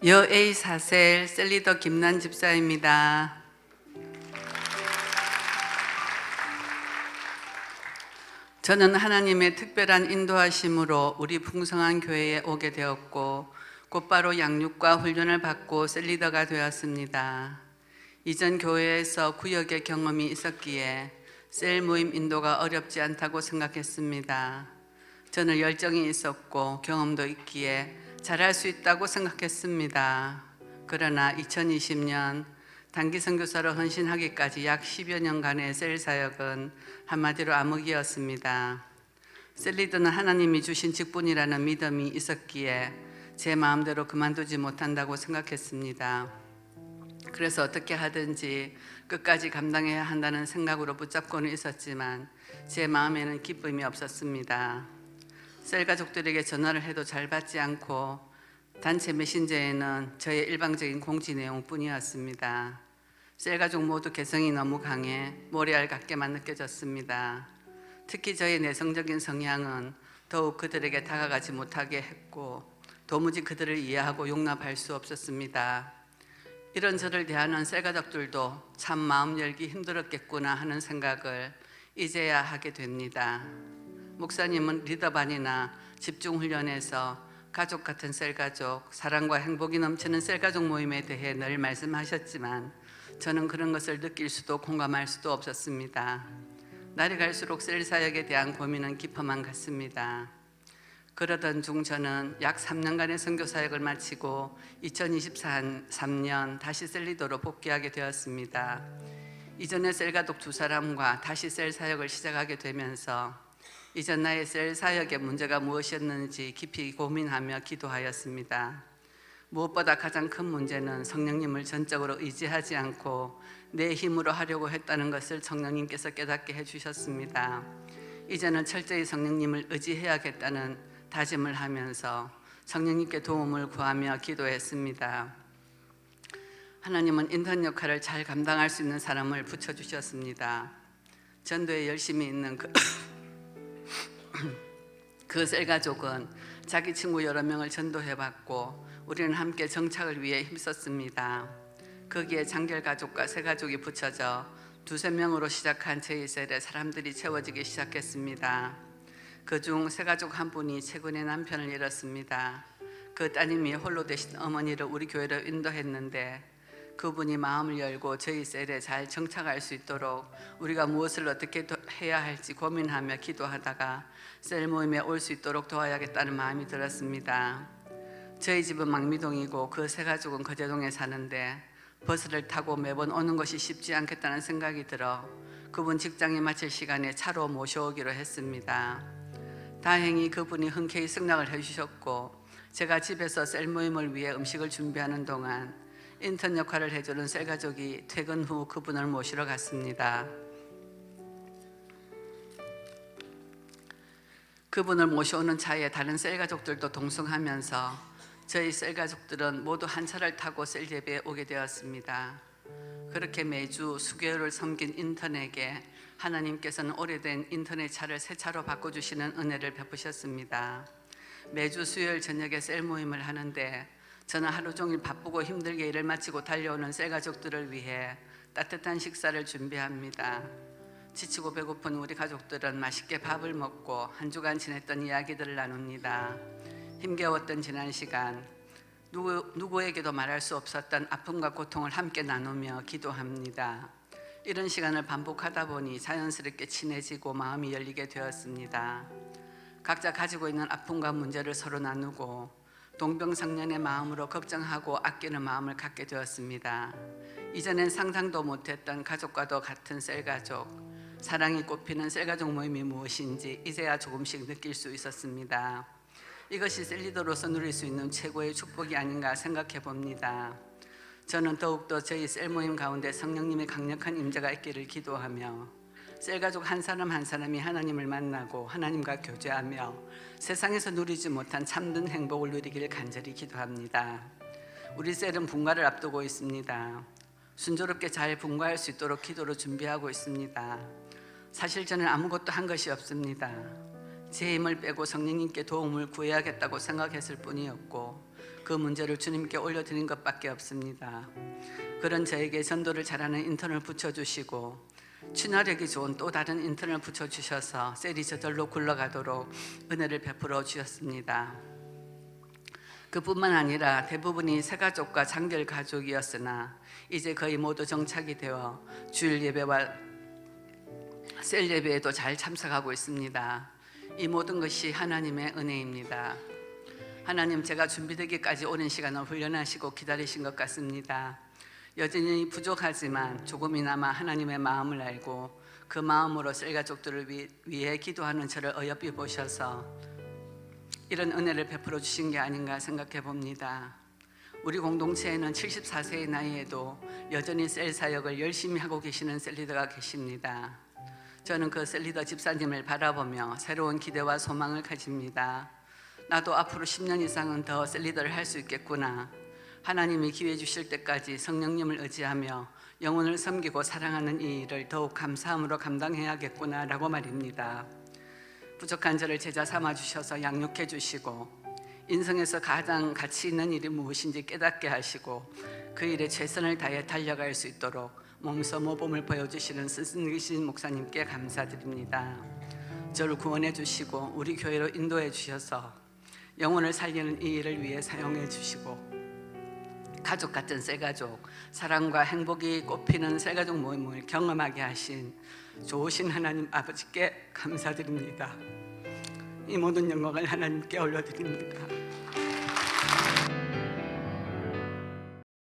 여A 사셀 셀리더 김난 집사입니다. 저는 하나님의 특별한 인도하심으로 우리 풍성한 교회에 오게 되었고 곧바로 양육과 훈련을 받고 셀리더가 되었습니다. 이전 교회에서 구역의 경험이 있었기에 셀 모임 인도가 어렵지 않다고 생각했습니다. 저는 열정이 있었고 경험도 있기에 잘할 수 있다고 생각했습니다. 그러나 2020년 단기 선교사로 헌신하기까지 약 10여 년간의 셀 사역은 한마디로 암흑이었습니다. 셀리더는 하나님이 주신 직분이라는 믿음이 있었기에 제 마음대로 그만두지 못한다고 생각했습니다. 그래서 어떻게 하든지 끝까지 감당해야 한다는 생각으로 붙잡고는 있었지만 제 마음에는 기쁨이 없었습니다. 셀 가족들에게 전화를 해도 잘 받지 않고 단체 메신저에는 저의 일방적인 공지 내용뿐이었습니다. 셀 가족 모두 개성이 너무 강해 모래알 같게만 느껴졌습니다. 특히 저의 내성적인 성향은 더욱 그들에게 다가가지 못하게 했고 도무지 그들을 이해하고 용납할 수 없었습니다. 이런 저를 대하는 셀 가족들도 참 마음 열기 힘들었겠구나 하는 생각을 이제야 하게 됩니다. 목사님은 리더반이나 집중훈련에서 가족 같은 셀가족, 사랑과 행복이 넘치는 셀가족 모임에 대해 늘 말씀하셨지만 저는 그런 것을 느낄 수도 공감할 수도 없었습니다. 날이 갈수록 셀 사역에 대한 고민은 깊어만 갔습니다. 그러던 중 저는 약 3년간의 선교 사역을 마치고 2023년 다시 셀 리더로 복귀하게 되었습니다. 이전에 셀가족 2사람과 다시 셀 사역을 시작하게 되면서 이전 나의 셀 사역의 문제가 무엇이었는지 깊이 고민하며 기도하였습니다. 무엇보다 가장 큰 문제는 성령님을 전적으로 의지하지 않고 내 힘으로 하려고 했다는 것을 성령님께서 깨닫게 해주셨습니다. 이제는 철저히 성령님을 의지해야겠다는 다짐을 하면서 성령님께 도움을 구하며 기도했습니다. 하나님은 인턴 역할을 잘 감당할 수 있는 사람을 붙여주셨습니다. 전도에 열심히 있는 그 셀가족은 자기 친구 여러 명을 전도해봤고 우리는 함께 정착을 위해 힘썼습니다. 거기에 장결가족과 새가족이 붙여져 2~3명으로 시작한 저희 셀에 사람들이 채워지기 시작했습니다. 그중 새가족 한 분이 최근에 남편을 잃었습니다. 그 따님이 홀로 되신 어머니를 우리 교회로 인도했는데 그분이 마음을 열고 저희 셀에 잘 정착할 수 있도록 우리가 무엇을 어떻게 해야 할지 고민하며 기도하다가 셀 모임에 올 수 있도록 도와야겠다는 마음이 들었습니다. 저희 집은 망미동이고 그 세 가족은 거제동에 사는데 버스를 타고 매번 오는 것이 쉽지 않겠다는 생각이 들어 그분 직장에 마칠 시간에 차로 모셔오기로 했습니다. 다행히 그분이 흔쾌히 승낙을 해주셨고 제가 집에서 셀 모임을 위해 음식을 준비하는 동안 인턴 역할을 해주는 셀 가족이 퇴근 후 그분을 모시러 갔습니다. 그분을 모셔오는 차에 다른 셀 가족들도 동승하면서 저희 셀 가족들은 모두 한 차를 타고 셀 예배에 오게 되었습니다. 그렇게 매주 수개월을 섬긴 인턴에게 하나님께서는 오래된 인턴의 차를 새 차로 바꿔주시는 은혜를 베푸셨습니다. 매주 수요일 저녁에 셀 모임을 하는데 저는 하루 종일 바쁘고 힘들게 일을 마치고 달려오는 셀 가족들을 위해 따뜻한 식사를 준비합니다. 지치고 배고픈 우리 가족들은 맛있게 밥을 먹고 한 주간 지냈던 이야기들을 나눕니다. 힘겨웠던 지난 시간, 누구에게도 말할 수 없었던 아픔과 고통을 함께 나누며 기도합니다. 이런 시간을 반복하다 보니 자연스럽게 친해지고 마음이 열리게 되었습니다. 각자 가지고 있는 아픔과 문제를 서로 나누고 동병상련의 마음으로 걱정하고 아끼는 마음을 갖게 되었습니다. 이전엔 상상도 못했던 가족과도 같은 셀가족, 사랑이 꽃피는 셀가족 모임이 무엇인지 이제야 조금씩 느낄 수 있었습니다. 이것이 셀리더로서 누릴 수 있는 최고의 축복이 아닌가 생각해 봅니다. 저는 더욱더 저희 셀 모임 가운데 성령님의 강력한 임재가 있기를 기도하며 셀가족 한 사람 한 사람이 하나님을 만나고 하나님과 교제하며 세상에서 누리지 못한 참된 행복을 누리길 간절히 기도합니다. 우리 셀은 분가를 앞두고 있습니다. 순조롭게 잘 분가할 수 있도록 기도로 준비하고 있습니다. 사실 저는 아무것도 한 것이 없습니다. 제 힘을 빼고 성령님께 도움을 구해야겠다고 생각했을 뿐이었고 그 문제를 주님께 올려드린 것밖에 없습니다. 그런 저에게 전도를 잘하는 인턴을 붙여주시고 친화력이 좋은 또 다른 인턴을 붙여주셔서 셀이 저절로 굴러가도록 은혜를 베풀어 주셨습니다. 그뿐만 아니라 대부분이 새가족과 장별 가족이었으나 이제 거의 모두 정착이 되어 주일 예배와 셀 예배에도 잘 참석하고 있습니다. 이 모든 것이 하나님의 은혜입니다. 하나님, 제가 준비되기까지 오랜 시간을 훈련하시고 기다리신 것 같습니다. 여전히 부족하지만 조금이나마 하나님의 마음을 알고 그 마음으로 셀 가족들을 위해 기도하는 저를 어여삐 보셔서 이런 은혜를 베풀어 주신 게 아닌가 생각해 봅니다. 우리 공동체에는 74세의 나이에도 여전히 셀 사역을 열심히 하고 계시는 셀리더가 계십니다. 저는 그 셀리더 집사님을 바라보며 새로운 기대와 소망을 가집니다. 나도 앞으로 10년 이상은 더 셀리더를 할 수 있겠구나. 하나님이 기회 주실 때까지 성령님을 의지하며 영혼을 섬기고 사랑하는 이 일을 더욱 감사함으로 감당해야겠구나 라고 말입니다. 부족한 저를 제자 삼아 주셔서 양육해 주시고 인생에서 가장 가치 있는 일이 무엇인지 깨닫게 하시고 그 일에 최선을 다해 달려갈 수 있도록 몸소 모범을 보여주시는 스승이신 목사님께 감사드립니다. 저를 구원해 주시고 우리 교회로 인도해 주셔서 영혼을 살리는 이 일을 위해 사용해 주시고 가족 같은 셀가족, 사랑과 행복이 꽃피는 셀가족 모임을 경험하게 하신 좋으신 하나님 아버지께 감사드립니다. 이 모든 영광을 하나님께 올려드립니다.